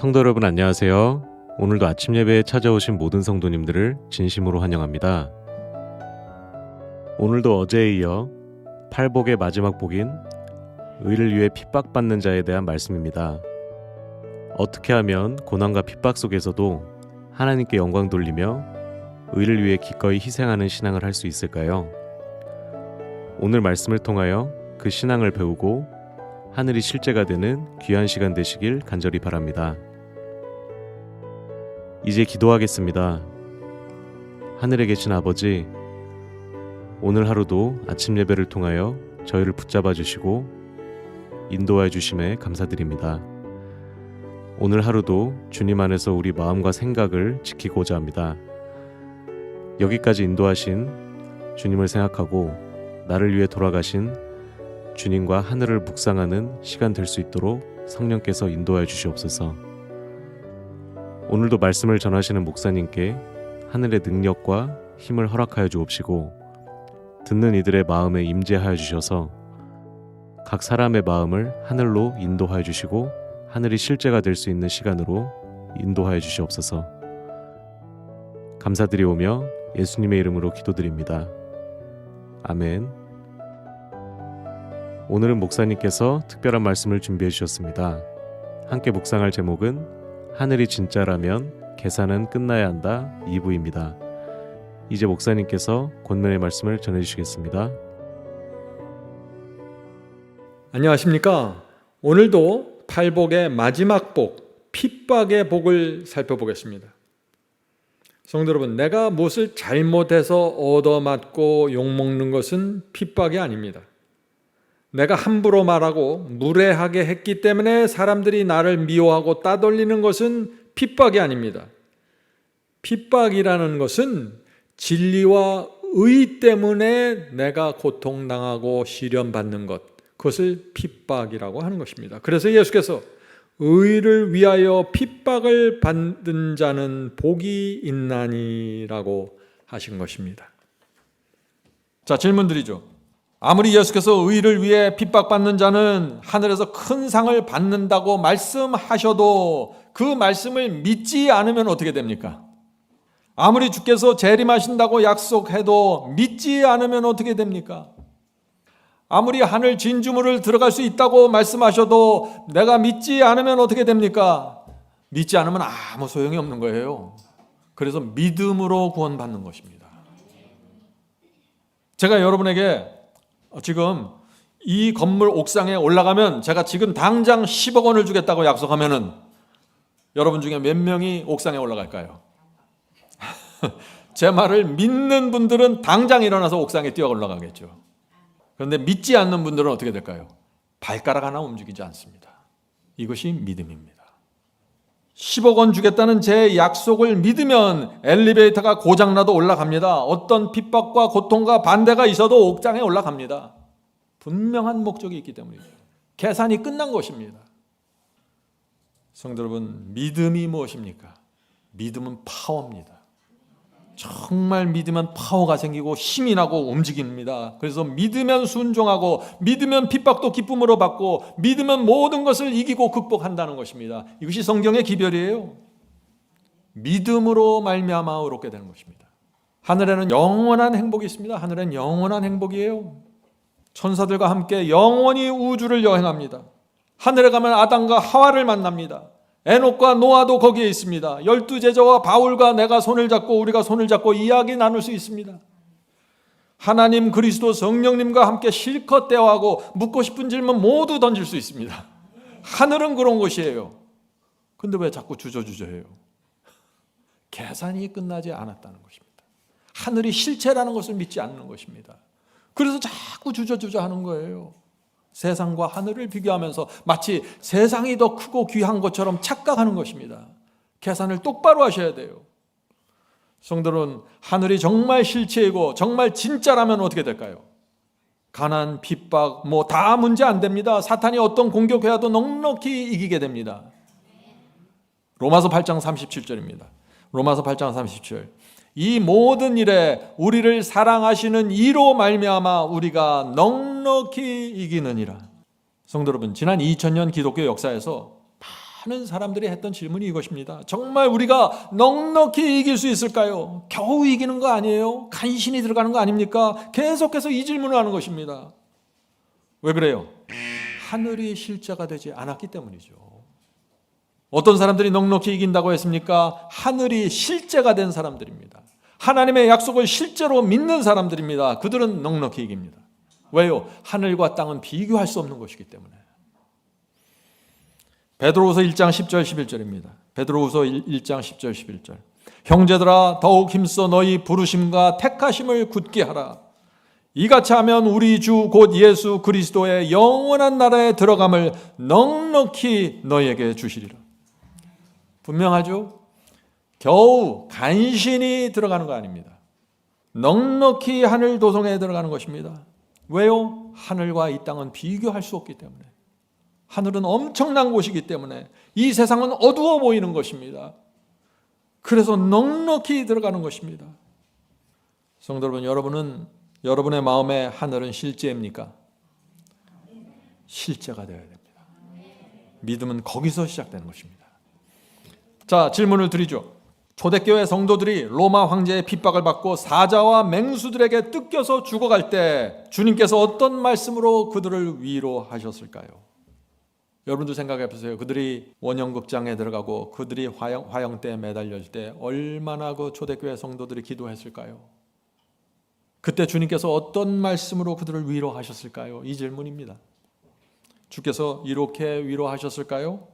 성도 여러분 안녕하세요. 오늘도 아침 예배에 찾아오신 모든 성도님들을 진심으로 환영합니다. 오늘도 어제에 이어 팔복의 마지막 복인 의를 위해 핍박받는 자에 대한 말씀입니다. 어떻게 하면 고난과 핍박 속에서도 하나님께 영광 돌리며 의를 위해 기꺼이 희생하는 신앙을 할 수 있을까요? 오늘 말씀을 통하여 그 신앙을 배우고 하늘이 실제가 되는 귀한 시간 되시길 간절히 바랍니다. 이제 기도하겠습니다. 하늘에 계신 아버지, 오늘 하루도 아침 예배를 통하여 저희를 붙잡아 주시고 인도하여 주심에 감사드립니다. 오늘 하루도 주님 안에서 우리 마음과 생각을 지키고자 합니다. 여기까지 인도하신 주님을 생각하고 나를 위해 돌아가신 주님과 하늘을 묵상하는 시간 될 수 있도록 성령께서 인도하여 주시옵소서. 오늘도 말씀을 전하시는 목사님께 하늘의 능력과 힘을 허락하여 주옵시고 듣는 이들의 마음에 임재하여 주셔서 각 사람의 마음을 하늘로 인도하여 주시고 하늘이 실제가 될 수 있는 시간으로 인도하여 주시옵소서. 감사드리오며 예수님의 이름으로 기도드립니다. 아멘. 오늘은 목사님께서 특별한 말씀을 준비해 주셨습니다. 함께 묵상할 제목은 하늘이 진짜라면 계산은 끝나야 한다 2부입니다. 이제 목사님께서 권면의 말씀을 전해주시겠습니다. 안녕하십니까? 오늘도 팔복의 마지막 복, 핍박의 복을 살펴보겠습니다. 성도 여러분, 내가 무엇을 잘못해서 얻어맞고 욕먹는 것은 핍박이 아닙니다. 내가 함부로 말하고 무례하게 했기 때문에 사람들이 나를 미워하고 따돌리는 것은 핍박이 아닙니다. 핍박이라는 것은 진리와 의 때문에 내가 고통당하고 시련받는 것, 그것을 핍박이라고 하는 것입니다. 그래서 예수께서 의를 위하여 핍박을 받는 자는 복이 있나니라고 하신 것입니다. 자, 질문 드리죠. 아무리 예수께서 의를 위해 핍박받는 자는 하늘에서 큰 상을 받는다고 말씀하셔도 그 말씀을 믿지 않으면 어떻게 됩니까? 아무리 주께서 재림하신다고 약속해도 믿지 않으면 어떻게 됩니까? 아무리 하늘 진주물을 들어갈 수 있다고 말씀하셔도 내가 믿지 않으면 어떻게 됩니까? 믿지 않으면 아무 소용이 없는 거예요. 그래서 믿음으로 구원받는 것입니다. 제가 여러분에게 지금 이 건물 옥상에 올라가면 제가 지금 당장 10억 원을 주겠다고 약속하면은 여러분 중에 몇 명이 옥상에 올라갈까요? 제 말을 믿는 분들은 당장 일어나서 옥상에 뛰어 올라가겠죠. 그런데 믿지 않는 분들은 어떻게 될까요? 발가락 하나 움직이지 않습니다. 이것이 믿음입니다. 10억 원 주겠다는 제 약속을 믿으면 엘리베이터가 고장나도 올라갑니다. 어떤 핍박과 고통과 반대가 있어도 옥상에 올라갑니다. 분명한 목적이 있기 때문이죠. 계산이 끝난 것입니다. 성도 여러분, 믿음이 무엇입니까? 믿음은 파워입니다. 정말 믿으면 파워가 생기고 힘이 나고 움직입니다. 그래서 믿으면 순종하고 믿으면 핍박도 기쁨으로 받고 믿으면 모든 것을 이기고 극복한다는 것입니다. 이것이 성경의 기별이에요. 믿음으로 말미암아 얻게 되는 것입니다. 하늘에는 영원한 행복이 있습니다. 하늘에는 영원한 행복이에요. 천사들과 함께 영원히 우주를 여행합니다. 하늘에 가면 아담과 하와를 만납니다. 에녹과 노아도 거기에 있습니다. 12제자와 바울과 내가 손을 잡고 우리가 손을 잡고 이야기 나눌 수 있습니다. 하나님 그리스도 성령님과 함께 실컷 대화하고 묻고 싶은 질문 모두 던질 수 있습니다. 하늘은 그런 곳이에요. 근데 왜 자꾸 주저주저해요? 계산이 끝나지 않았다는 것입니다. 하늘이 실체라는 것을 믿지 않는 것입니다. 그래서 자꾸 주저주저하는 거예요. 세상과 하늘을 비교하면서 마치 세상이 더 크고 귀한 것처럼 착각하는 것입니다. 계산을 똑바로 하셔야 돼요. 성도는 하늘이 정말 실체이고 정말 진짜라면 어떻게 될까요? 가난, 핍박 다 문제 안 됩니다. 사탄이 어떤 공격해도 넉넉히 이기게 됩니다. 로마서 8장 37절입니다. 로마서 8장 37절. 이 모든 일에 우리를 사랑하시는 이로 말미암아 우리가 넉넉히 이기느니라. 성도 여러분, 지난 2000년 기독교 역사에서 많은 사람들이 했던 질문이 이것입니다. 정말 우리가 넉넉히 이길 수 있을까요? 겨우 이기는 거 아니에요? 간신히 들어가는 거 아닙니까? 계속해서 이 질문을 하는 것입니다. 왜 그래요? 하늘이 실제가 되지 않았기 때문이죠. 어떤 사람들이 넉넉히 이긴다고 했습니까? 하늘이 실제가 된 사람들입니다. 하나님의 약속을 실제로 믿는 사람들입니다. 그들은 넉넉히 이깁니다. 왜요? 하늘과 땅은 비교할 수 없는 것이기 때문에. 베드로후서 1장 10절 11절입니다. 베드로후서 1장 10절 11절. 형제들아 더욱 힘써 너희 부르심과 택하심을 굳게 하라. 이같이 하면 우리 주 곧 예수 그리스도의 영원한 나라에 들어감을 넉넉히 너희에게 주시리라. 분명하죠? 겨우 간신히 들어가는 거 아닙니다. 넉넉히 하늘 도성에 들어가는 것입니다. 왜요? 하늘과 이 땅은 비교할 수 없기 때문에. 하늘은 엄청난 곳이기 때문에 이 세상은 어두워 보이는 것입니다. 그래서 넉넉히 들어가는 것입니다. 성도 여러분, 여러분의 마음에 하늘은 실제입니까? 실제가 되어야 됩니다. 믿음은 거기서 시작되는 것입니다. 자, 질문을 드리죠. 초대교회 성도들이 로마 황제의 핍박을 받고 사자와 맹수들에게 뜯겨서 죽어갈 때 주님께서 어떤 말씀으로 그들을 위로하셨을까요? 여러분도 생각해 보세요. 그들이 원형극장에 들어가고 그들이 화형대에 매달릴 때 얼마나 그 초대교회 성도들이 기도했을까요? 그때 주님께서 어떤 말씀으로 그들을 위로하셨을까요? 이 질문입니다. 주께서 이렇게 위로하셨을까요?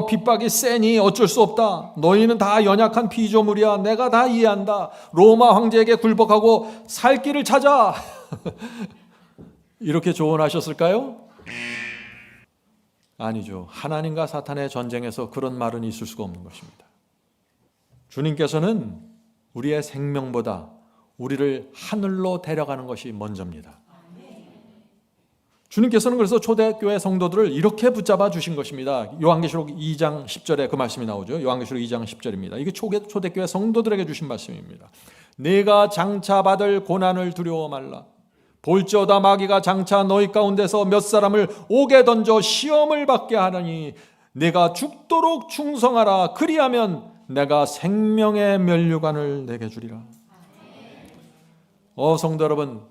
핍박이 세니 어쩔 수 없다. 너희는 다 연약한 피조물이야. 내가 다 이해한다. 로마 황제에게 굴복하고 살 길을 찾아. 이렇게 조언하셨을까요? 아니죠. 하나님과 사탄의 전쟁에서 그런 말은 있을 수가 없는 것입니다. 주님께서는 우리의 생명보다 우리를 하늘로 데려가는 것이 먼저입니다. 주님께서는 그래서 초대교회 성도들을 이렇게 붙잡아 주신 것입니다. 요한계시록 2장 10절에 그 말씀이 나오죠. 요한계시록 2장 10절입니다. 이게 초대교회 성도들에게 주신 말씀입니다. 내가 장차 받을 고난을 두려워 말라. 볼지어다 마귀가 장차 너희 가운데서 몇 사람을 옥에 던져 시험을 받게 하느니 내가 죽도록 충성하라. 그리하면 내가 생명의 면류관을 내게 주리라. 성도 여러분,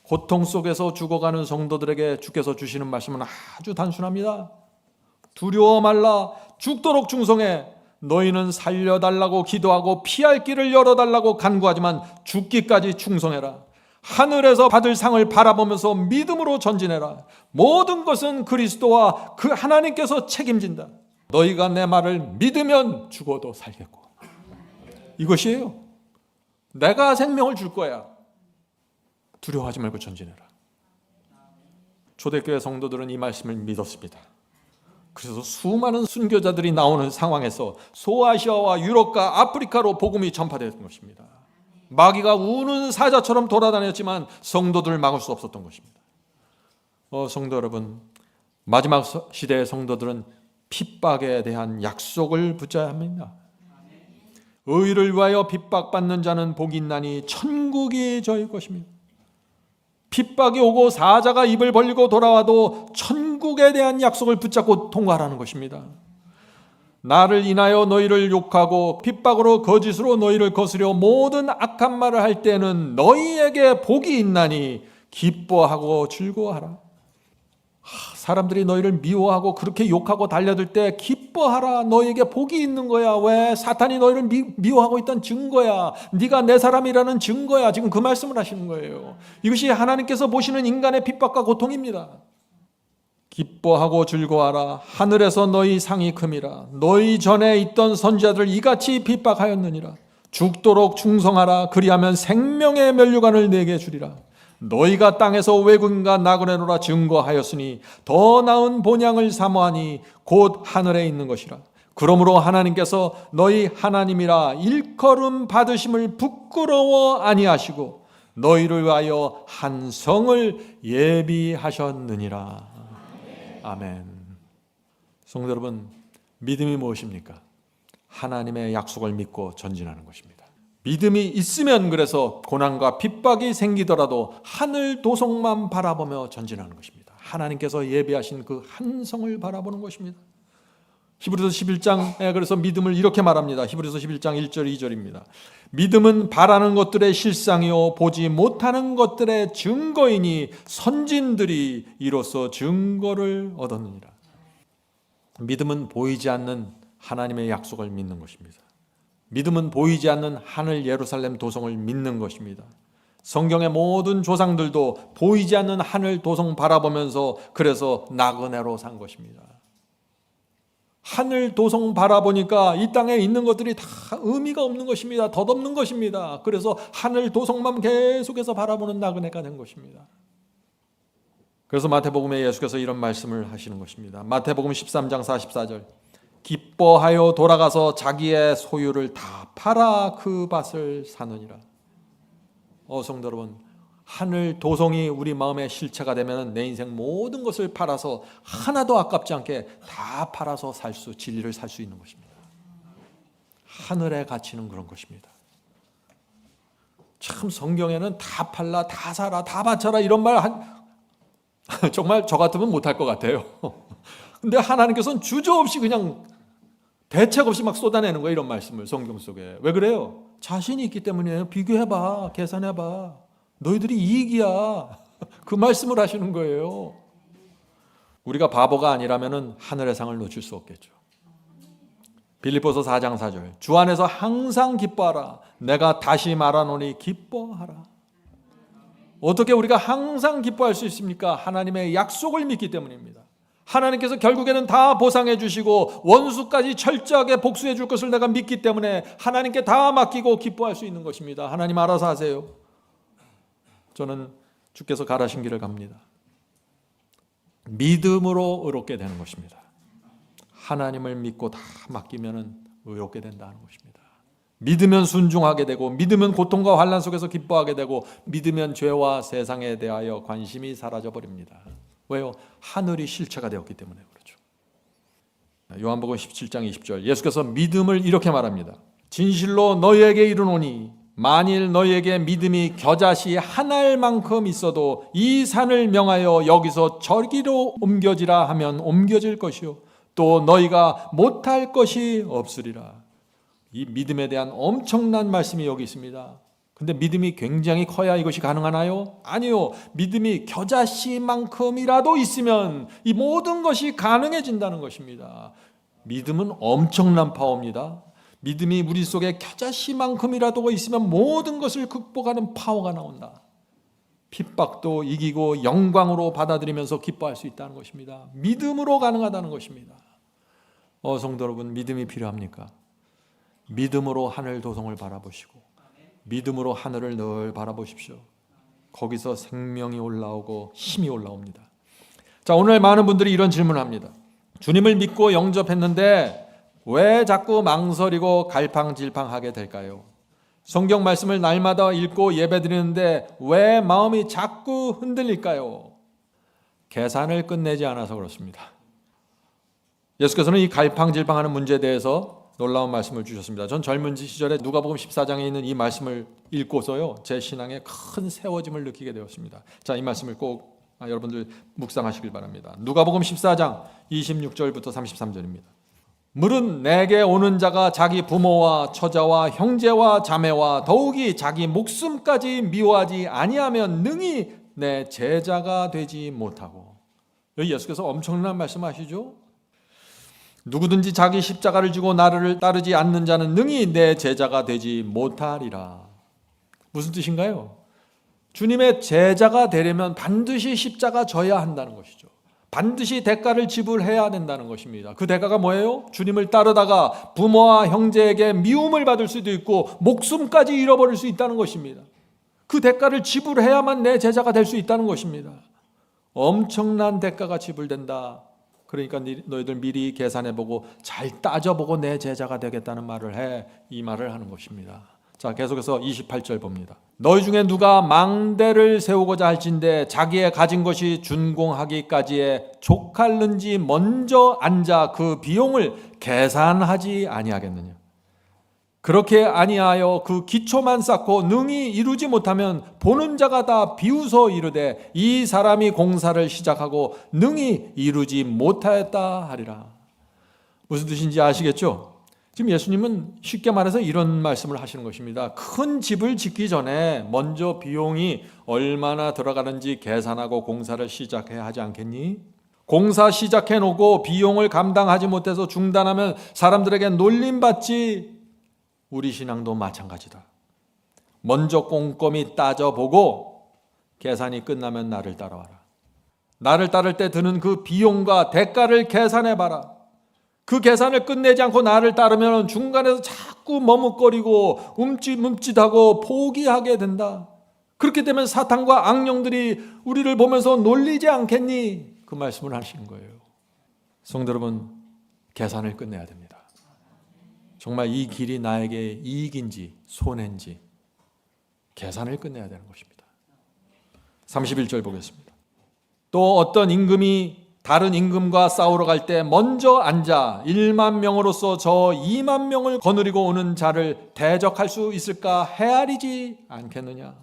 고통 속에서 죽어가는 성도들에게 주께서 주시는 말씀은 아주 단순합니다. 두려워 말라. 죽도록 충성해. 너희는 살려달라고 기도하고 피할 길을 열어달라고 간구하지만 죽기까지 충성해라. 하늘에서 받을 상을 바라보면서 믿음으로 전진해라. 모든 것은 그리스도와 그 하나님께서 책임진다. 너희가 내 말을 믿으면 죽어도 살겠고. 이것이에요. 내가 생명을 줄 거야. 두려워하지 말고 전진해라. 초대교회 성도들은 이 말씀을 믿었습니다. 그래서 수많은 순교자들이 나오는 상황에서 소아시아와 유럽과 아프리카로 복음이 전파되었던 것입니다. 마귀가 우는 사자처럼 돌아다녔지만 성도들을 막을 수 없었던 것입니다. 성도 여러분, 마지막 시대의 성도들은 핍박에 대한 약속을 붙잡아야 합니다. 의를 위하여 핍박받는 자는 복이 있나니 천국이 저희 것입니다. 핍박이 오고 사자가 입을 벌리고 돌아와도 천국에 대한 약속을 붙잡고 통과하라는 것입니다. 나를 인하여 너희를 욕하고 핍박으로 거짓으로 너희를 거스려 모든 악한 말을 할 때는 너희에게 복이 있나니 기뻐하고 즐거워하라. 사람들이 너희를 미워하고 그렇게 욕하고 달려들 때 기뻐하라. 너희에게 복이 있는 거야. 왜? 사탄이 너희를 미워하고 있던 증거야. 네가 내 사람이라는 증거야. 지금 그 말씀을 하시는 거예요. 이것이 하나님께서 보시는 인간의 핍박과 고통입니다. 기뻐하고 즐거워하라. 하늘에서 너희 상이 큼이라. 너희 전에 있던 선지자들 이같이 핍박하였느니라. 죽도록 충성하라. 그리하면 생명의 면류관을 내게 주리라. 너희가 땅에서 외국인과 나그네노라 증거하였으니 더 나은 본향을 사모하니 곧 하늘에 있는 것이라. 그러므로 하나님께서 너희 하나님이라 일컬음 받으심을 부끄러워 아니하시고 너희를 위하여 한 성을 예비하셨느니라. 아멘. 성도 여러분, 믿음이 무엇입니까? 하나님의 약속을 믿고 전진하는 것입니다. 믿음이 있으면 그래서 고난과 핍박이 생기더라도 하늘 도성만 바라보며 전진하는 것입니다. 하나님께서 예비하신 그 한 성을 바라보는 것입니다. 히브리서 11장에 그래서 믿음을 이렇게 말합니다. 히브리서 11장 1절 2절입니다. 믿음은 바라는 것들의 실상이요 보지 못하는 것들의 증거이니 선진들이 이로써 증거를 얻었느니라. 믿음은 보이지 않는 하나님의 약속을 믿는 것입니다. 믿음은 보이지 않는 하늘 예루살렘 도성을 믿는 것입니다. 성경의 모든 조상들도 보이지 않는 하늘 도성 바라보면서 그래서 나그네로 산 것입니다. 하늘 도성 바라보니까 이 땅에 있는 것들이 다 의미가 없는 것입니다. 덧없는 것입니다. 그래서 하늘 도성만 계속해서 바라보는 나그네가 된 것입니다. 그래서 마태복음에 예수께서 이런 말씀을 하시는 것입니다. 마태복음 13장 44절 기뻐하여 돌아가서 자기의 소유를 다 팔아 그 밭을 사느니라. 성도 여러분, 하늘 도성이 우리 마음의 실체가 되면 내 인생 모든 것을 팔아서 하나도 아깝지 않게 다 팔아서 진리를 살 수 있는 것입니다. 하늘의 가치는 그런 것입니다. 참 성경에는 다 팔라, 다 사라, 다 바쳐라 이런 말 정말 저 같으면 못할 것 같아요. 근데 하나님께서는 주저없이 그냥 대책 없이 막 쏟아내는 거예요. 이런 말씀을 성경 속에. 왜 그래요? 자신이 있기 때문이에요. 비교해봐, 계산해봐. 너희들이 이익이야. 그 말씀을 하시는 거예요. 우리가 바보가 아니라면 하늘의 상을 놓칠 수 없겠죠. 빌립보서 4장 4절 주 안에서 항상 기뻐하라. 내가 다시 말하노니 기뻐하라. 어떻게 우리가 항상 기뻐할 수 있습니까? 하나님의 약속을 믿기 때문입니다. 하나님께서 결국에는 다 보상해 주시고 원수까지 철저하게 복수해 줄 것을 내가 믿기 때문에 하나님께 다 맡기고 기뻐할 수 있는 것입니다. 하나님 알아서 하세요. 저는 주께서 가라신 길을 갑니다. 믿음으로 의롭게 되는 것입니다. 하나님을 믿고 다 맡기면 의롭게 된다는 것입니다. 믿으면 순종하게 되고 믿으면 고통과 환난 속에서 기뻐하게 되고 믿으면 죄와 세상에 대하여 관심이 사라져버립니다. 왜요? 하늘이 실체가 되었기 때문에 그렇죠. 요한복음 17장 20절 예수께서 믿음을 이렇게 말합니다. 진실로 너희에게 이르노니 만일 너희에게 믿음이 겨자씨 한 알만큼 있어도 이 산을 명하여 여기서 저기로 옮겨지라 하면 옮겨질 것이요 또 너희가 못할 것이 없으리라. 이 믿음에 대한 엄청난 말씀이 여기 있습니다. 근데 믿음이 굉장히 커야 이것이 가능하나요? 아니요. 믿음이 겨자씨만큼이라도 있으면 이 모든 것이 가능해진다는 것입니다. 믿음은 엄청난 파워입니다. 믿음이 우리 속에 겨자씨만큼이라도 있으면 모든 것을 극복하는 파워가 나온다. 핍박도 이기고 영광으로 받아들이면서 기뻐할 수 있다는 것입니다. 믿음으로 가능하다는 것입니다. 성도 여러분, 믿음이 필요합니까? 믿음으로 하늘 도성을 바라보시고 믿음으로 하늘을 늘 바라보십시오. 거기서 생명이 올라오고 힘이 올라옵니다. 자, 오늘 많은 분들이 이런 질문을 합니다. 주님을 믿고 영접했는데 왜 자꾸 망설이고 갈팡질팡하게 될까요? 성경 말씀을 날마다 읽고 예배드리는데 왜 마음이 자꾸 흔들릴까요? 계산을 끝내지 않아서 그렇습니다. 예수께서는 이 갈팡질팡하는 문제에 대해서 놀라운 말씀을 주셨습니다. 전 젊은 시절에 누가복음 14장에 있는 이 말씀을 읽고서요, 제 신앙에 큰 세워짐을 느끼게 되었습니다. 자, 이 말씀을 꼭 여러분들 묵상하시길 바랍니다. 누가복음 14장 26절부터 33절입니다. 물은 내게 오는 자가 자기 부모와 처자와 형제와 자매와 더욱이 자기 목숨까지 미워하지 아니하면 능히 내 제자가 되지 못하고. 여기 예수께서 엄청난 말씀하시죠. 누구든지 자기 십자가를 지고 나를 따르지 않는 자는 능히 내 제자가 되지 못하리라. 무슨 뜻인가요? 주님의 제자가 되려면 반드시 십자가 져야 한다는 것이죠. 반드시 대가를 지불해야 된다는 것입니다. 그 대가가 뭐예요? 주님을 따르다가 부모와 형제에게 미움을 받을 수도 있고 목숨까지 잃어버릴 수 있다는 것입니다. 그 대가를 지불해야만 내 제자가 될 수 있다는 것입니다. 엄청난 대가가 지불된다. 그러니까 너희들 미리 계산해보고 잘 따져보고 내 제자가 되겠다는 말을 해. 이 말을 하는 것입니다. 자, 계속해서 28절 봅니다. 너희 중에 누가 망대를 세우고자 할진대 자기의 가진 것이 준공하기까지에 족할는지 먼저 앉아 그 비용을 계산하지 아니하겠느냐. 그렇게 아니하여 그 기초만 쌓고 능히 이루지 못하면 보는 자가 다 비웃어 이르되 이 사람이 공사를 시작하고 능히 이루지 못하였다 하리라. 무슨 뜻인지 아시겠죠? 지금 예수님은 쉽게 말해서 이런 말씀을 하시는 것입니다. 큰 집을 짓기 전에 먼저 비용이 얼마나 들어가는지 계산하고 공사를 시작해야 하지 않겠니? 공사 시작해 놓고 비용을 감당하지 못해서 중단하면 사람들에게 놀림받지. 우리 신앙도 마찬가지다. 먼저 꼼꼼히 따져보고 계산이 끝나면 나를 따라와라. 나를 따를 때 드는 그 비용과 대가를 계산해봐라. 그 계산을 끝내지 않고 나를 따르면 중간에서 자꾸 머뭇거리고 움찔움찔하고 포기하게 된다. 그렇게 되면 사탄과 악령들이 우리를 보면서 놀리지 않겠니? 그 말씀을 하시는 거예요. 성도 여러분, 계산을 끝내야 됩니다. 정말 이 길이 나에게 이익인지 손해인지 계산을 끝내야 되는 것입니다. 31절 보겠습니다. 또 어떤 임금이 다른 임금과 싸우러 갈 때 먼저 앉아 1만 명으로서 저 2만 명을 거느리고 오는 자를 대적할 수 있을까 헤아리지 않겠느냐.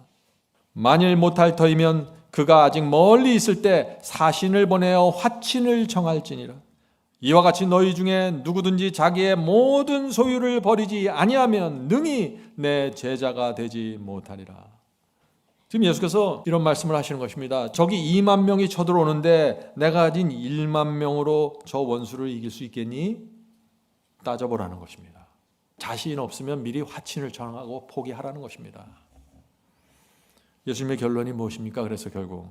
만일 못할 터이면 그가 아직 멀리 있을 때 사신을 보내어 화친을 정할지니라. 이와 같이 너희 중에 누구든지 자기의 모든 소유를 버리지 아니하면 능히 내 제자가 되지 못하리라. 지금 예수께서 이런 말씀을 하시는 것입니다. 저기 2만 명이 쳐들어오는데 내가 가진 1만 명으로 저 원수를 이길 수 있겠니? 따져보라는 것입니다. 자신 없으면 미리 화친을 정하고 포기하라는 것입니다. 예수님의 결론이 무엇입니까? 그래서 결국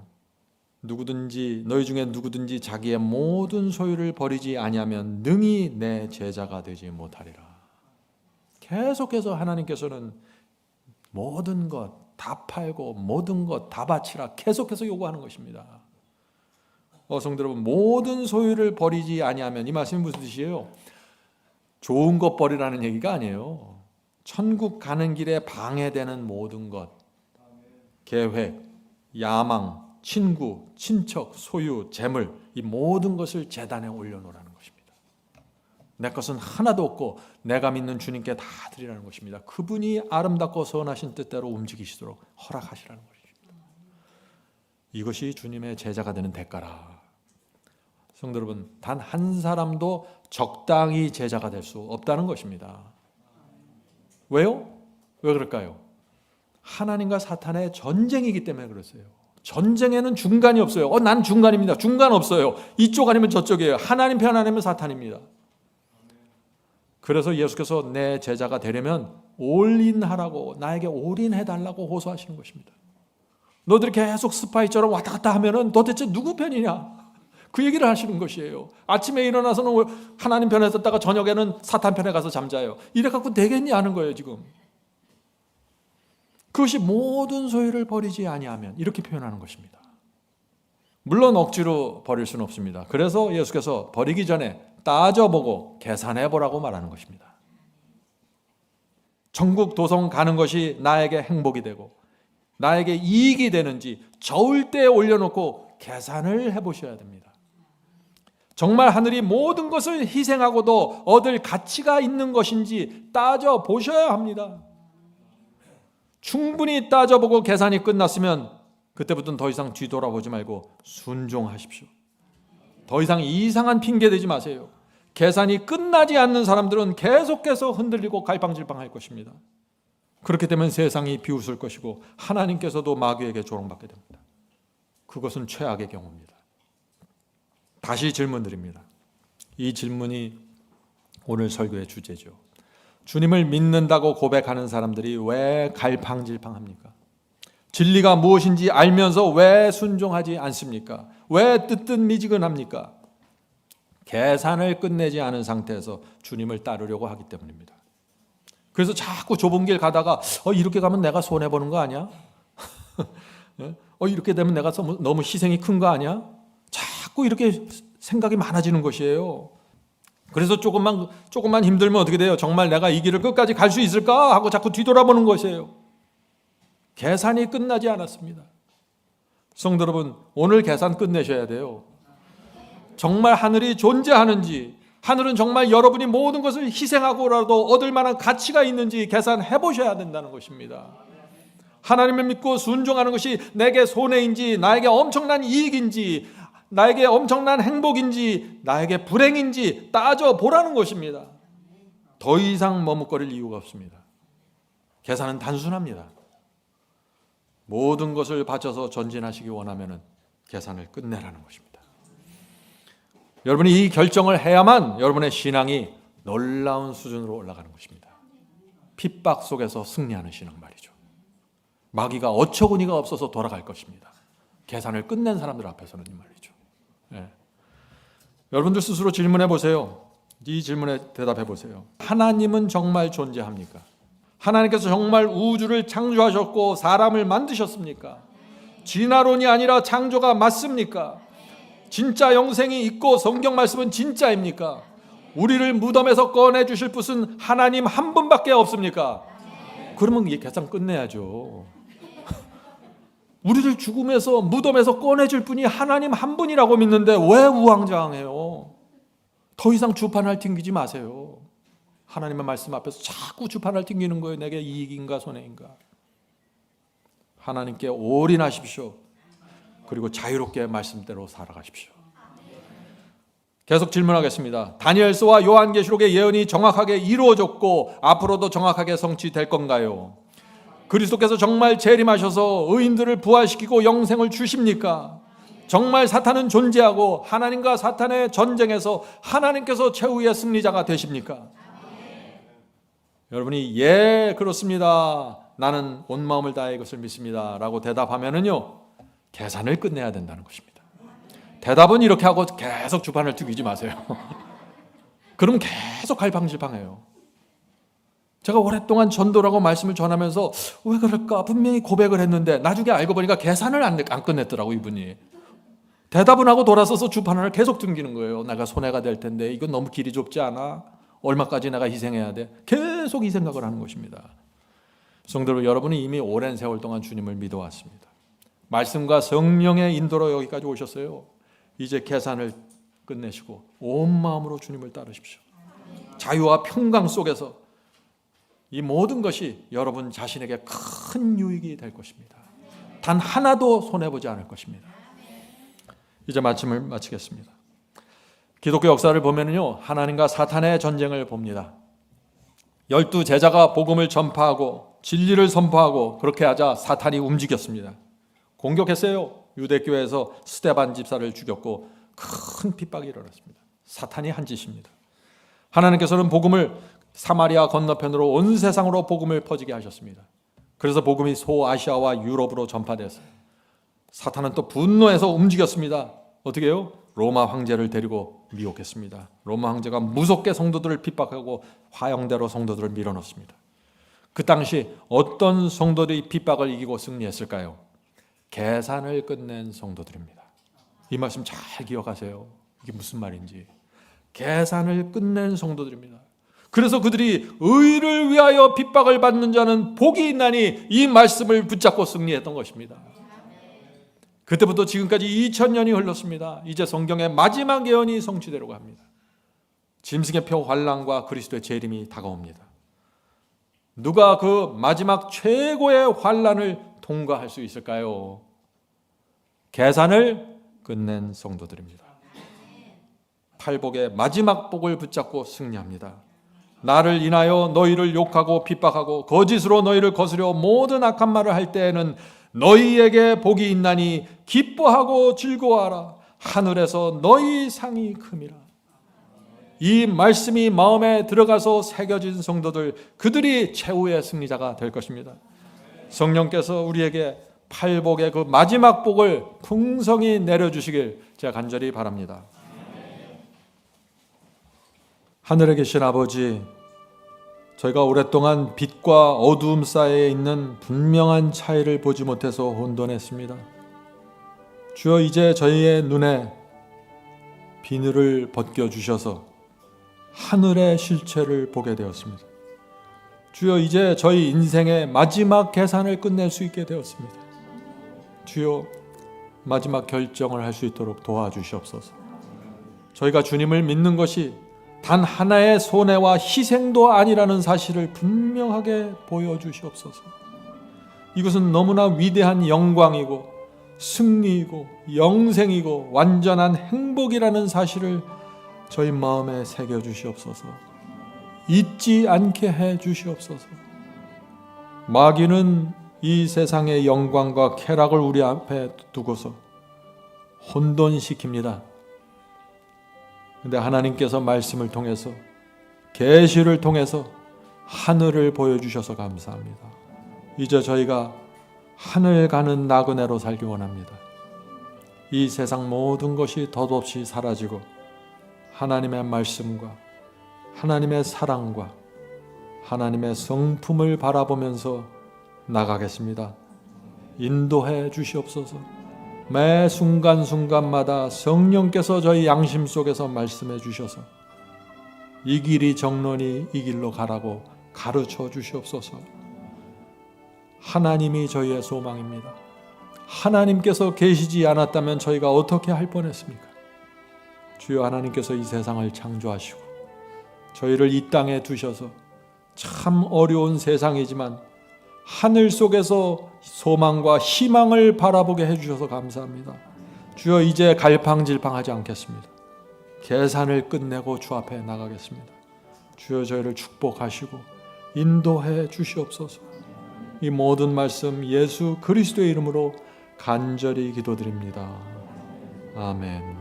너희 중에 누구든지 자기의 모든 소유를 버리지 아니하면 능히 내 제자가 되지 못하리라. 계속해서 하나님께서는 모든 것 다 팔고 모든 것 다 바치라 계속해서 요구하는 것입니다. 성도 여러분, 모든 소유를 버리지 아니하면 이 말씀이 무슨 뜻이에요? 좋은 것 버리라는 얘기가 아니에요. 천국 가는 길에 방해되는 모든 것, 계획, 야망, 친구, 친척, 소유, 재물, 이 모든 것을 제단에 올려놓으라는 것입니다. 내 것은 하나도 없고 내가 믿는 주님께 다 드리라는 것입니다. 그분이 아름답고 선하신 뜻대로 움직이시도록 허락하시라는 것입니다. 이것이 주님의 제자가 되는 대가라. 성도 여러분, 단 한 사람도 적당히 제자가 될 수 없다는 것입니다. 왜요? 왜 그럴까요? 하나님과 사탄의 전쟁이기 때문에 그렇어요. 전쟁에는 중간이 없어요. 난 중간입니다. 중간 없어요. 이쪽 아니면 저쪽이에요. 하나님 편 아니면 사탄입니다. 그래서 예수께서 내 제자가 되려면 올인하라고, 나에게 올인해달라고 호소하시는 것입니다. 너들이 계속 스파이처럼 왔다 갔다 하면은 도대체 누구 편이냐? 그 얘기를 하시는 것이에요. 아침에 일어나서는 하나님 편에 섰다가 저녁에는 사탄 편에 가서 잠자요. 이래 갖고 되겠니 하는 거예요 지금. 그것이 모든 소유를 버리지 아니하면 이렇게 표현하는 것입니다. 물론 억지로 버릴 수는 없습니다. 그래서 예수께서 버리기 전에 따져보고 계산해보라고 말하는 것입니다. 천국 도성 가는 것이 나에게 행복이 되고 나에게 이익이 되는지 저울대에 올려놓고 계산을 해보셔야 됩니다. 정말 하늘이 모든 것을 희생하고도 얻을 가치가 있는 것인지 따져보셔야 합니다. 충분히 따져보고 계산이 끝났으면 그때부터는 더 이상 뒤돌아보지 말고 순종하십시오. 더 이상 이상한 핑계 대지 마세요. 계산이 끝나지 않는 사람들은 계속해서 흔들리고 갈팡질팡할 것입니다. 그렇게 되면 세상이 비웃을 것이고 하나님께서도 마귀에게 조롱받게 됩니다. 그것은 최악의 경우입니다. 다시 질문드립니다. 이 질문이 오늘 설교의 주제죠. 주님을 믿는다고 고백하는 사람들이 왜 갈팡질팡합니까? 진리가 무엇인지 알면서 왜 순종하지 않습니까? 왜 뜨뜻미지근합니까? 계산을 끝내지 않은 상태에서 주님을 따르려고 하기 때문입니다. 그래서 자꾸 좁은 길 가다가 이렇게 가면 내가 손해보는 거 아니야? 이렇게 되면 내가 너무 희생이 큰 거 아니야? 자꾸 이렇게 생각이 많아지는 것이에요. 그래서 조금만 힘들면 어떻게 돼요? 정말 내가 이 길을 끝까지 갈 수 있을까? 하고 자꾸 뒤돌아보는 것이에요. 계산이 끝나지 않았습니다. 성도 여러분, 오늘 계산 끝내셔야 돼요. 정말 하늘이 존재하는지, 하늘은 정말 여러분이 모든 것을 희생하고라도 얻을 만한 가치가 있는지 계산해 보셔야 된다는 것입니다. 하나님을 믿고 순종하는 것이 내게 손해인지 나에게 엄청난 이익인지 나에게 엄청난 행복인지 나에게 불행인지 따져보라는 것입니다. 더 이상 머뭇거릴 이유가 없습니다. 계산은 단순합니다. 모든 것을 바쳐서 전진하시기 원하면 계산을 끝내라는 것입니다. 여러분이 이 결정을 해야만 여러분의 신앙이 놀라운 수준으로 올라가는 것입니다. 핍박 속에서 승리하는 신앙 말이죠. 마귀가 어처구니가 없어서 돌아갈 것입니다. 계산을 끝낸 사람들 앞에서는 이 말이죠. 여러분들 스스로 질문해 보세요. 이 질문에 대답해 보세요. 하나님은 정말 존재합니까? 하나님께서 정말 우주를 창조하셨고 사람을 만드셨습니까? 진화론이 아니라 창조가 맞습니까? 진짜 영생이 있고 성경 말씀은 진짜입니까? 우리를 무덤에서 꺼내 주실 분은 하나님 한 분밖에 없습니까? 그러면 이 계산 끝내야죠. 우리를 죽음에서 무덤에서 꺼내줄 분이 하나님 한 분이라고 믿는데 왜 우왕좌왕해요? 더 이상 주판을 튕기지 마세요. 하나님의 말씀 앞에서 자꾸 주판을 튕기는 거예요. 내게 이익인가 손해인가. 하나님께 올인하십시오. 그리고 자유롭게 말씀대로 살아가십시오. 계속 질문하겠습니다. 다니엘서와 요한계시록의 예언이 정확하게 이루어졌고 앞으로도 정확하게 성취될 건가요? 그리스도께서 정말 재림하셔서 의인들을 부활시키고 영생을 주십니까? 정말 사탄은 존재하고 하나님과 사탄의 전쟁에서 하나님께서 최후의 승리자가 되십니까? 여러분이 예 그렇습니다. 나는 온 마음을 다해 이것을 믿습니다. 라고 대답하면은요 계산을 끝내야 된다는 것입니다. 대답은 이렇게 하고 계속 주판을 튀기지 마세요. 그러면 계속 갈팡질팡해요. 제가 오랫동안 전도라고 말씀을 전하면서 왜 그럴까 분명히 고백을 했는데 나중에 알고 보니까 계산을 안 끝냈더라고 이분이. 대답은 하고 돌아서서 주판을 계속 튕기는 거예요. 내가 손해가 될 텐데 이건 너무 길이 좁지 않아? 얼마까지 내가 희생해야 돼? 계속 이 생각을 하는 것입니다. 성도들 여러분이 이미 오랜 세월 동안 주님을 믿어왔습니다. 말씀과 성령의 인도로 여기까지 오셨어요. 이제 계산을 끝내시고 온 마음으로 주님을 따르십시오. 자유와 평강 속에서 이 모든 것이 여러분 자신에게 큰 유익이 될 것입니다. 단 하나도 손해보지 않을 것입니다. 이제 말씀을 마치겠습니다. 기독교 역사를 보면요 하나님과 사탄의 전쟁을 봅니다. 12 제자가 복음을 전파하고 진리를 선포하고 그렇게 하자 사탄이 움직였습니다. 공격했어요. 유대교회에서 스데반 집사를 죽였고 큰 핍박이 일어났습니다. 사탄이 한 짓입니다. 하나님께서는 복음을 사마리아 건너편으로 온 세상으로 복음을 퍼지게 하셨습니다. 그래서 복음이 소아시아와 유럽으로 전파됐어요. 사탄은 또 분노해서 움직였습니다. 어떻게 해요? 로마 황제를 데리고 미혹했습니다. 로마 황제가 무섭게 성도들을 핍박하고 화형대로 성도들을 밀어넣습니다. 그 당시 어떤 성도들이 핍박을 이기고 승리했을까요? 계산을 끝낸 성도들입니다. 이 말씀 잘 기억하세요. 이게 무슨 말인지. 계산을 끝낸 성도들입니다. 그래서 그들이 의를 위하여 핍박을 받는 자는 복이 있나니 이 말씀을 붙잡고 승리했던 것입니다. 그때부터 지금까지 2000년이 흘렀습니다. 이제 성경의 마지막 예언이 성취되려고 합니다. 짐승의 표 환난과 그리스도의 재림이 다가옵니다. 누가 그 마지막 최고의 환난을 통과할 수 있을까요? 계산을 끝낸 성도들입니다. 팔복의 마지막 복을 붙잡고 승리합니다. 나를 인하여 너희를 욕하고 핍박하고 거짓으로 너희를 거스려 모든 악한 말을 할 때에는 너희에게 복이 있나니 기뻐하고 즐거워하라. 하늘에서 너희 상이 큼이라. 이 말씀이 마음에 들어가서 새겨진 성도들, 그들이 최후의 승리자가 될 것입니다. 성령께서 우리에게 팔복의 그 마지막 복을 풍성히 내려주시길 제가 간절히 바랍니다. 하늘에 계신 아버지, 저희가 오랫동안 빛과 어두움 사이에 있는 분명한 차이를 보지 못해서 혼돈했습니다. 주여, 이제 저희의 눈에 비늘을 벗겨주셔서 하늘의 실체를 보게 되었습니다. 주여, 이제 저희 인생의 마지막 계산을 끝낼 수 있게 되었습니다. 주여, 마지막 결정을 할 수 있도록 도와주시옵소서. 저희가 주님을 믿는 것이 단 하나의 손해와 희생도 아니라는 사실을 분명하게 보여주시옵소서. 이것은 너무나 위대한 영광이고 승리이고 영생이고 완전한 행복이라는 사실을 저희 마음에 새겨주시옵소서. 잊지 않게 해주시옵소서. 마귀는 이 세상의 영광과 쾌락을 우리 앞에 두고서 혼돈시킵니다. 그런데 하나님께서 말씀을 통해서, 계시를 통해서 하늘을 보여주셔서 감사합니다. 이제 저희가 하늘 가는 나그네로 살기 원합니다. 이 세상 모든 것이 덧없이 사라지고 하나님의 말씀과 하나님의 사랑과 하나님의 성품을 바라보면서 나가겠습니다. 인도해 주시옵소서. 매 순간순간마다 성령께서 저희 양심 속에서 말씀해 주셔서 이 길이 정론이 이 길로 가라고 가르쳐 주시옵소서. 하나님이 저희의 소망입니다. 하나님께서 계시지 않았다면 저희가 어떻게 할 뻔했습니까? 주여, 하나님께서 이 세상을 창조하시고 저희를 이 땅에 두셔서 참 어려운 세상이지만 하늘 속에서 소망과 희망을 바라보게 해주셔서 감사합니다. 주여, 이제 갈팡질팡하지 않겠습니다. 계산을 끝내고 주 앞에 나가겠습니다. 주여, 저희를 축복하시고 인도해 주시옵소서. 이 모든 말씀 예수 그리스도의 이름으로 간절히 기도드립니다. 아멘.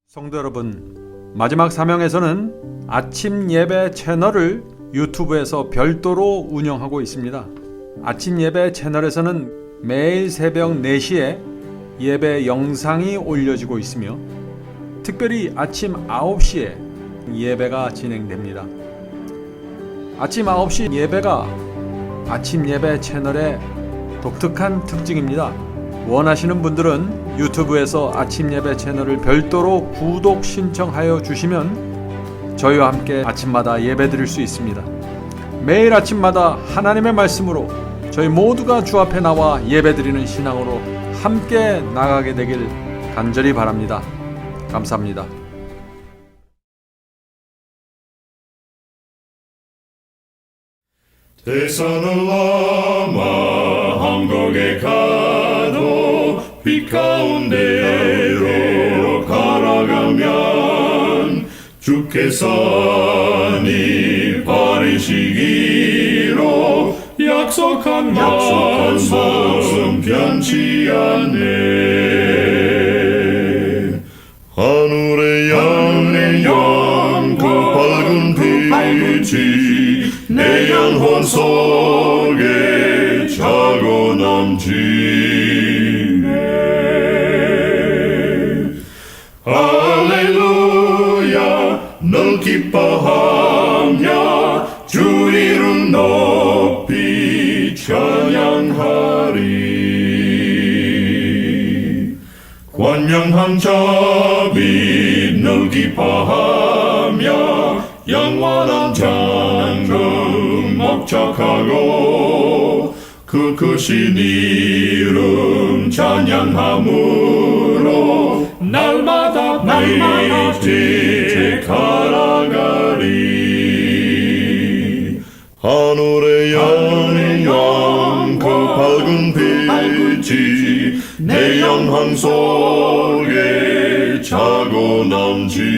성도 여러분, 마지막 사명에서는 아침 예배 채널을 유튜브에서 별도로 운영하고 있습니다. 아침 예배 채널에서는 매일 새벽 4시에 예배 영상이 올려지고 있으며 특별히 아침 9시에 예배가 진행됩니다. 아침 9시 예배가 아침 예배 채널의 독특한 특징입니다. 원하시는 분들은 유튜브에서 아침 예배 채널을 별도로 구독 신청하여 주시면 저희와 함께 아침마다 예배 드릴 수 있습니다. 매일 아침마다 하나님의 말씀으로 저희 모두가 주 앞에 나와 예배 드리는 신앙으로 함께 나가게 되길 간절히 바랍니다. 감사합니다. 대산을 넘어 한국에 가도 빛 가운데로 걸어가면 주께서니 버리시기로 약속한 말씀 변치 않네. 하늘의 양 그 밝은 빛이 내 영혼 속에 차고 넘치네. 할렐루야, 널 기뻐하며 주 이름 높이 찬양하리. 권명한 자비 널 기뻐하며 영원한 장금 목적하고 그 크신 이름 찬양함으로 날마다 빛에 갈아가리. 하늘의 영광 그 밝은 빛이 내 영혼 속에 차고 넘치네.